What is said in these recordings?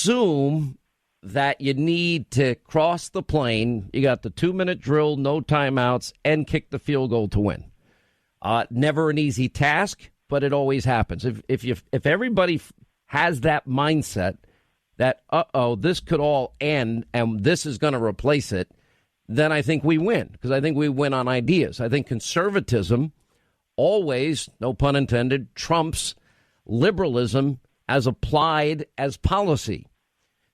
assume that you need to cross the plane. You got the 2-minute drill, no timeouts, and kick the field goal to win. Never an easy task, but it always happens. If everybody has that mindset that, this could all end and this is going to replace it, then I think we win, because I think we win on ideas. I think conservatism always, no pun intended, trumps liberalism as applied as policy.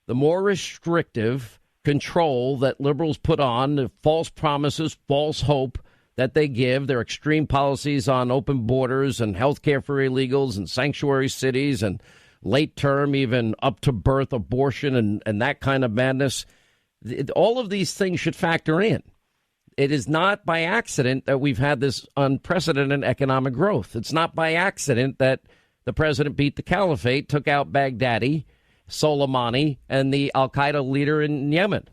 The more restrictive control that liberals put on, the false promises, false hope that they give, their extreme policies on open borders and health care for illegals and sanctuary cities and late term, even up to birth abortion and that kind of madness, all of these things should factor in. It is not by accident that we've had this unprecedented economic growth. It's not by accident that the president beat the caliphate, took out Baghdadi, Soleimani, and the al-Qaeda leader in Yemen.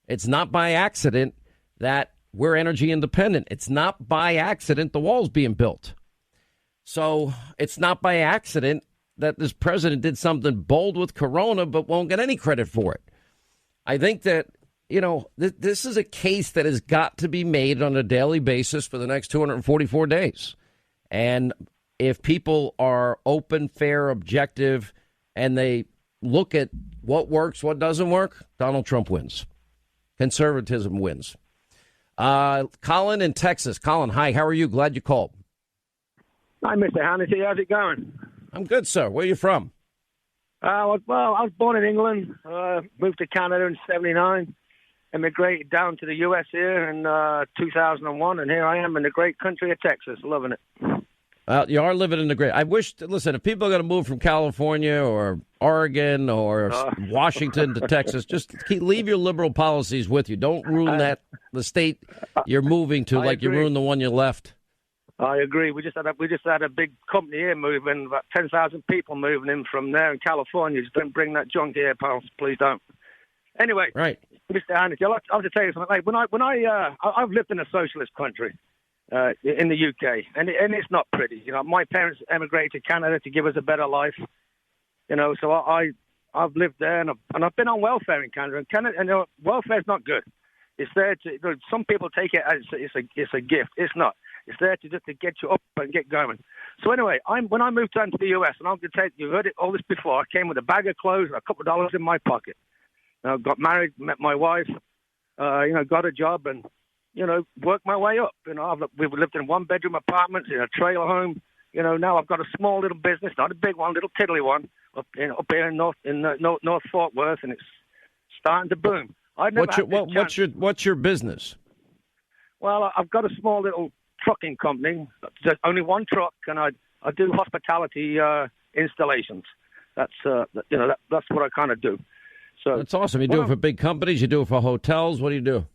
It's not by accident that we're energy independent. It's not by accident the wall's being built. So it's not by accident that this president did something bold with Corona but won't get any credit for it. I think that, this is a case that has got to be made on a daily basis for the next 244 days. And if people are open, fair, objective, and they look at what works, what doesn't work, Donald Trump wins. Conservatism wins. Colin in Texas. Colin, hi. How are you? Glad you called. Hi, Mr. Hannity. How's it going? I'm good, sir. Where are you from? I was born in England, moved to Canada in 1979, immigrated down to the U.S. here in 2001, and here I am in the great country of Texas, loving it. You are living in the great. I wish, listen, if people are going to move from California or Oregon or Washington to Texas, just leave your liberal policies with you. Don't ruin the state you're moving to like you ruined the one you left. I agree. We just had a big company here moving, about 10,000 people moving in from there in California. Just don't bring that junk here, pals. Please don't. Anyway, right, Mr. Hannity, I have to tell you something. Like I've lived in a socialist country in the UK, and it's not pretty. My parents emigrated to Canada to give us a better life. So I've lived there, and I've been on welfare in Canada. And welfare's not good. It's there to. Some people take it as it's a gift. It's not. It's there to get you up and get going. So anyway, when I moved down to the U.S., and I'm going to tell you, you've heard all this before, I came with a bag of clothes and a couple of dollars in my pocket. Got married, met my wife, got a job, and, worked my way up. We've lived in one-bedroom apartments, in a trailer home. Now I've got a small little business, not a big one, little tiddly one, up here in North Fort Worth, and it's starting to boom. What's your business? Well, I've got a small little trucking company. There's only one truck, and I do hospitality installations. That's that's what I kind of do. So that's awesome. You do it for big companies. You do it for hotels. What do you do?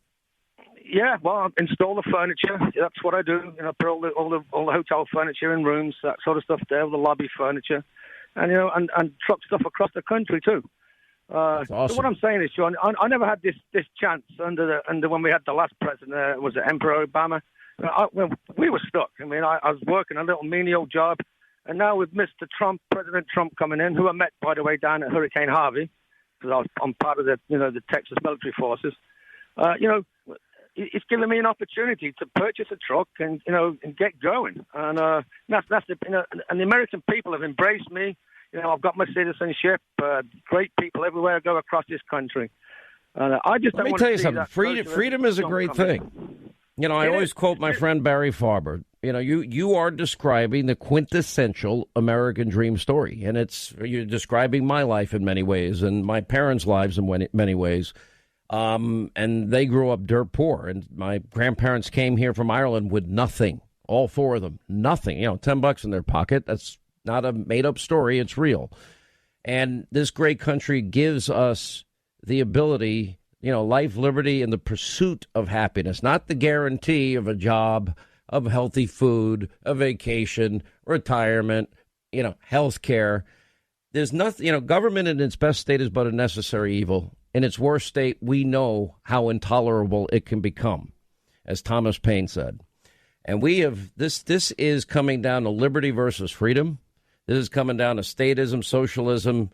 Yeah, well, I install the furniture. That's what I do. Put all the hotel furniture in rooms, that sort of stuff there, all the lobby furniture, and and truck stuff across the country too. That's awesome. So what I'm saying is, Sean, I never had this chance under when we had the last president. Was it Emperor Obama? We were stuck. I was working a little menial job, and now with Mr. Trump, President Trump coming in, who I met, by the way, down at Hurricane Harvey, because I'm part of the Texas military forces. It's given me an opportunity to purchase a truck and get going, and that's and the American people have embraced me. I've got my citizenship. Great people everywhere I go across this country. I just let me tell you something. Freedom is a great thing. I always quote my friend Barry Farber. You are describing the quintessential American dream story, and you're describing my life in many ways and my parents' lives in many ways. And they grew up dirt poor, and my grandparents came here from Ireland with nothing. All four of them, nothing. $10 in their pocket. That's not a made-up story. It's real. And this great country gives us the ability, life, liberty, and the pursuit of happiness, not the guarantee of a job, of healthy food, a vacation, retirement, health care. There's nothing, government in its best state is but a necessary evil. In its worst state, we know how intolerable it can become, as Thomas Paine said. And we have this is coming down to liberty versus freedom. This is coming down to statism, socialism,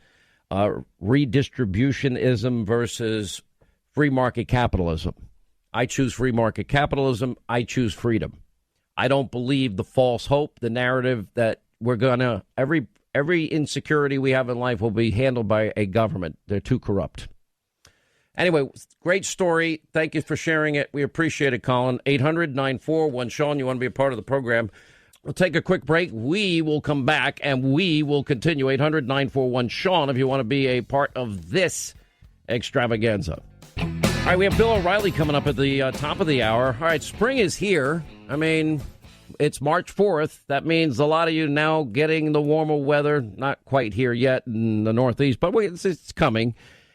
redistributionism versus free market capitalism. I choose free market capitalism. I choose freedom. I don't believe the false hope, the narrative that we're going to every insecurity we have in life will be handled by a government. They're too corrupt. Anyway, great story. Thank you for sharing it. We appreciate it, Colin. 800-941-SEAN. You want to be a part of the program? We'll take a quick break. We will come back, and we will continue. 800-941-SEAN if you want to be a part of this extravaganza. All right, we have Bill O'Reilly coming up at the top of the hour. All right, spring is here. I mean, it's March 4th. That means a lot of you now getting the warmer weather. Not quite here yet in the Northeast, but it's coming.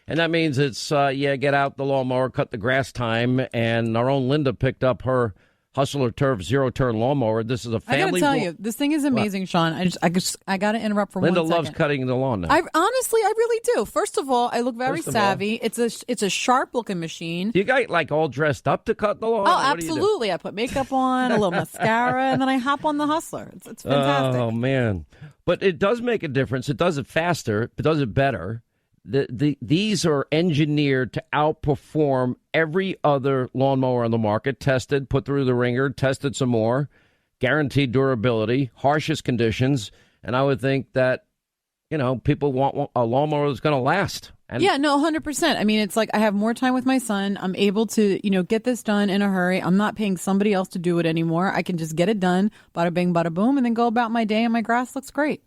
And that means it's, get out the lawnmower, cut the grass time. And our own Linda picked up her Hustler Turf zero-turn lawnmower. This is a family. I got to tell you, this thing is amazing, Sean. I got to interrupt for Linda 1 second. loves cutting the lawn now. I really do. First of all, I look very savvy. It's a sharp-looking machine. You got like all dressed up to cut the lawn? Oh, absolutely. I put makeup on, a little mascara, and then I hop on the Hustler. It's fantastic. Oh, man. But it does make a difference. It does it faster. It does it better. These are engineered to outperform every other lawnmower on the market, tested, put through the ringer, tested some more, guaranteed durability, harshest conditions. And I would think that, people want a lawnmower that's going to last. And yeah, no, 100%. I mean, it's like I have more time with my son. I'm able to, get this done in a hurry. I'm not paying somebody else to do it anymore. I can just get it done, bada bing, bada boom, and then go about my day, and my grass looks great.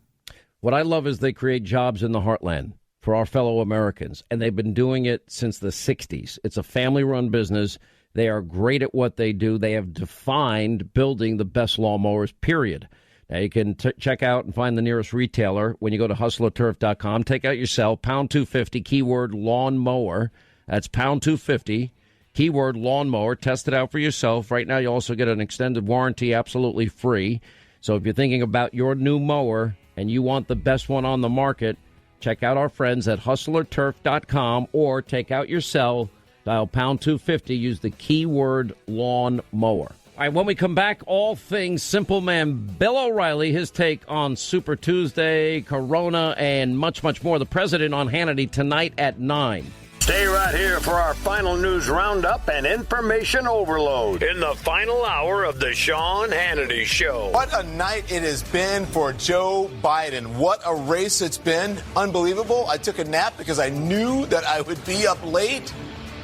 What I love is they create jobs in the heartland for our fellow Americans, and they've been doing it since the 60s. It's a family-run business. They are great at what they do. They have defined building the best lawnmowers, period. Now, you can check out and find the nearest retailer when you go to hustlerturf.com. Take out your cell, pound 250, keyword lawnmower. That's pound 250, keyword lawnmower. Test it out for yourself. Right now, you also get an extended warranty absolutely free. So if you're thinking about your new mower and you want the best one on the market, check out our friends at hustlerturf.com or take out your cell, dial pound 250, use the keyword lawn mower. All right, when we come back, all things Simple Man Bill O'Reilly, his take on Super Tuesday, Corona, and much, much more. The president on Hannity tonight at 9. Stay right here for our final news roundup and information overload in the final hour of the Sean Hannity Show. What a night it has been for Joe Biden. What a race it's been. Unbelievable. I took a nap because I knew that I would be up late,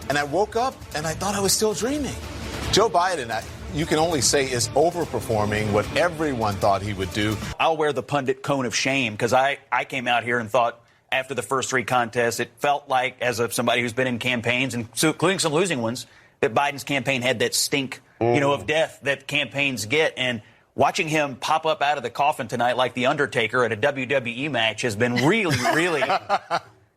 and I woke up and I thought I was still dreaming. Joe Biden, you can only say, is overperforming what everyone thought he would do. I'll wear the pundit cone of shame because I came out here and thought, after the first three contests, it felt like, as of somebody who's been in campaigns, and including some losing ones, that Biden's campaign had that stink, of death that campaigns get. And watching him pop up out of the coffin tonight like The Undertaker at a WWE match has been really, really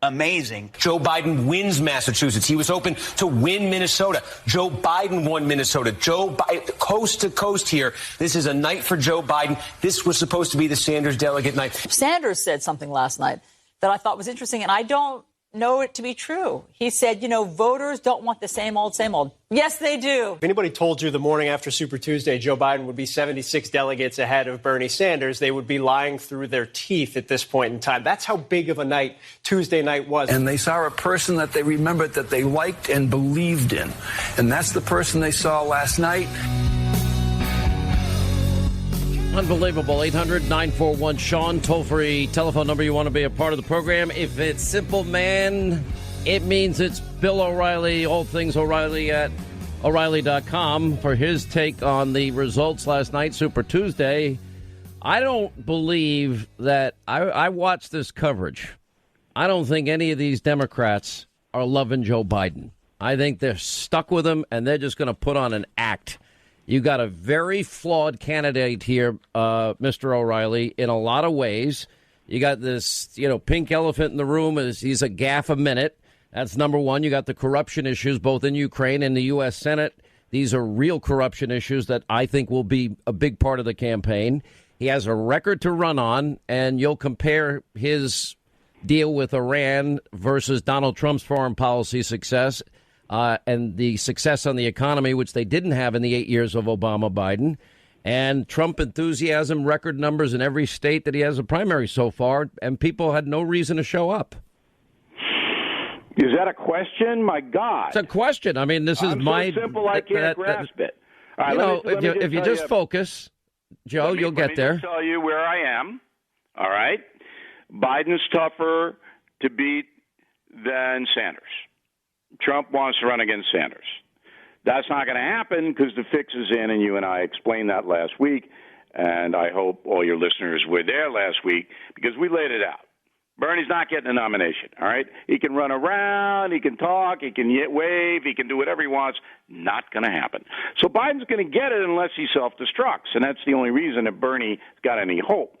amazing. Joe Biden wins Massachusetts. He was hoping to win Minnesota. Joe Biden won Minnesota. Joe Biden, coast to coast here. This is a night for Joe Biden. This was supposed to be the Sanders delegate night. Sanders said something last night that I thought was interesting, and I don't know it to be true. He said, voters don't want the same old, same old. Yes, they do. If anybody told you the morning after Super Tuesday Joe Biden would be 76 delegates ahead of Bernie Sanders, they would be lying through their teeth at this point in time. That's how big of a night Tuesday night was. And they saw a person that they remembered that they liked and believed in. And that's the person they saw last night. Unbelievable. 800-941-SEAN, toll-free telephone number. You want to be a part of the program. If it's Simple Man, it means it's Bill O'Reilly, all things O'Reilly at O'Reilly.com for his take on the results last night, Super Tuesday. I don't believe that I watched this coverage. I don't think any of these Democrats are loving Joe Biden. I think they're stuck with him, and they're just going to put on an act. You got a very flawed candidate here, Mr. O'Reilly, in a lot of ways. You got this, pink elephant in the room. He's a gaffe a minute. That's number one. You got the corruption issues both in Ukraine and the U.S. Senate. These are real corruption issues that I think will be a big part of the campaign. He has a record to run on, and you'll compare his deal with Iran versus Donald Trump's foreign policy success. And the success on the economy, which they didn't have in the 8 years of Obama-Biden, and Trump enthusiasm, record numbers in every state that he has a primary so far, and people had no reason to show up. Is that a question? My God. It's a question. I mean, this is I'm so simple I can't grasp it. All right, if you just focus, Joe, you'll get there. Let me just tell you where I am. All right? Biden's tougher to beat than Sanders. Trump wants to run against Sanders. That's not going to happen because the fix is in, and you and I explained that last week, and I hope all your listeners were there last week because we laid it out. Bernie's not getting a nomination, all right? He can run around, he can talk, he can wave, he can do whatever he wants. Not going to happen. So Biden's going to get it unless he self-destructs, and that's the only reason that Bernie's got any hope.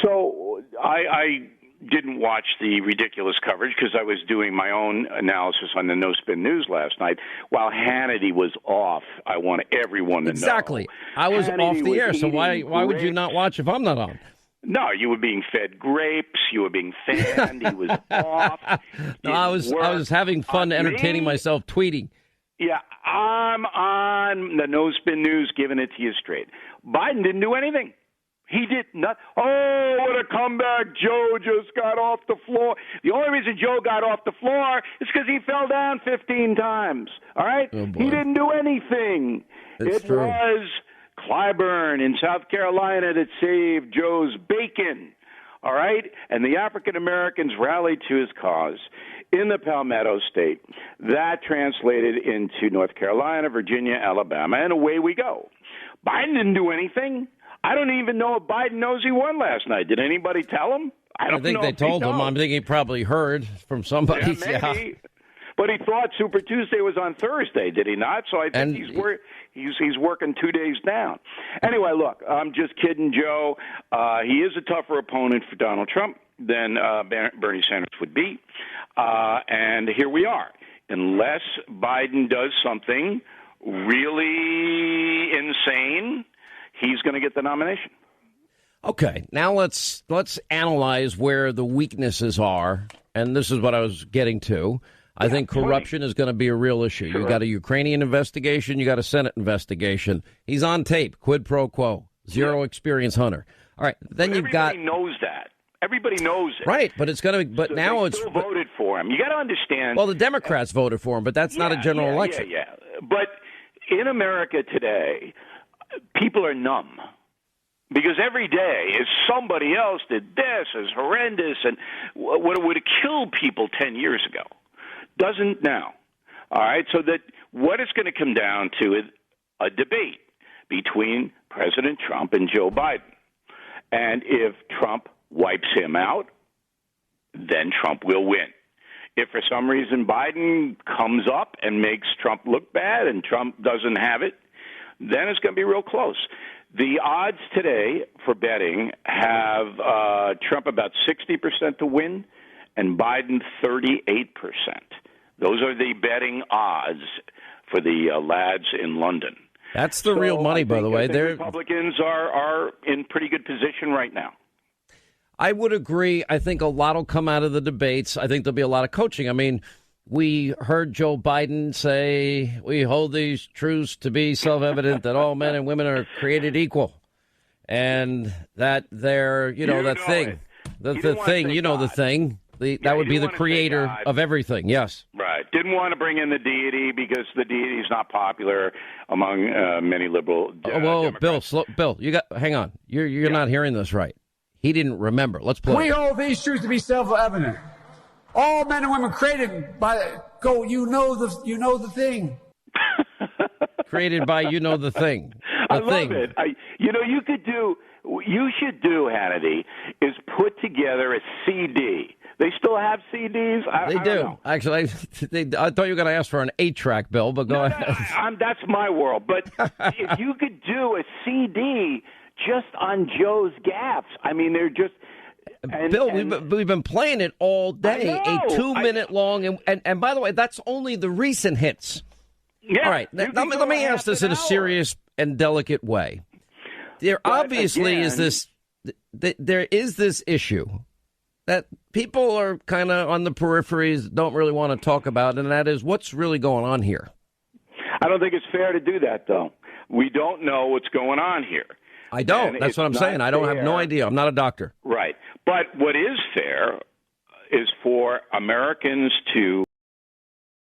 So I didn't watch the ridiculous coverage because I was doing my own analysis on the No Spin News last night while Hannity was off. I want everyone to know. Exactly. I was Hannity off the air, so why would you grapes. not watch if I'm not on? No, you were being fed grapes. You were being fanned. He was off. No, I was having fun entertaining myself tweeting. Yeah, I'm on the No Spin News giving it to you straight. Biden didn't do anything. He did not. Oh, what a comeback. Joe just got off the floor. The only reason Joe got off the floor is because he fell down 15 times. All right? Oh, boy. He didn't do anything. It's it true. was Clyburn in South Carolina that saved Joe's bacon. All right? And the African Americans rallied to his cause in the Palmetto State. That translated into North Carolina, Virginia, Alabama, and away we go. Biden didn't do anything. I don't even know if Biden knows he won last night. Did anybody tell him? I think they told him. I'm thinking he probably heard from somebody. Yeah, maybe. Yeah. But he thought Super Tuesday was on Thursday, did he not? So I think he's working 2 days down. Anyway, look, I'm just kidding, Joe. He is a tougher opponent for Donald Trump than Bernie Sanders would be. And here we are. Unless Biden does something really insane, he's going to get the nomination. Okay, now let's analyze where the weaknesses are, and this is what I was getting to. I think corruption is going to be a real issue. Sure. You got a Ukrainian investigation, you got a Senate investigation. He's on tape, quid pro quo, zero experience hunter. All right, then you've got. Everybody knows that. Everybody knows it. Right, but it's going to. But so now it's still voted for him. You got to understand. Well, the Democrats voted for him, but that's not a general election. Yeah. But in America today, people are numb. Because every day is somebody else did this, is horrendous, and what would have killed people 10 years ago doesn't now. All right, so that what it's going to come down to is a debate between President Trump and Joe Biden. And if Trump wipes him out, then Trump will win. If for some reason Biden comes up and makes Trump look bad and Trump doesn't have it, then it's going to be real close. The odds today for betting have Trump about 60% to win and Biden 38%. Those are the betting odds for the lads in London. That's the real money, by the way. Republicans are in pretty good position right now. I would agree. I think a lot will come out of the debates. I think there'll be a lot of coaching. I mean, we heard Joe Biden say, we hold these truths to be self-evident that all men and women are created equal. And that they're, that thing. The thing. That would be the creator of everything. Yes. Right. Didn't want to bring in the deity because the deity is not popular among many liberal Democrats. Bill, you got. Hang on. You're not hearing this right. He didn't remember. Let's play. We hold these truths to be self-evident. All men and women created by the thing. Created by the thing. I love it. You should do, Hannity, is put together a CD. They still have CDs? They do. Actually, I thought you were going to ask for an 8-track, Bill, but go ahead. That's my world. But if you could do a CD just on Joe's gaffes, I mean, they're just... Bill, we've been playing it all day, a 2-minute long, and by the way, that's only the recent hits. Yeah. All right, let me ask this in a serious and delicate way. There obviously is this issue that people are kind of on the peripheries, don't really want to talk about, and that is what's really going on here. I don't think it's fair to do that, though. We don't know what's going on here. I don't. That's what I'm saying. I don't have no idea. I'm not a doctor. Right. But what is fair is for Americans to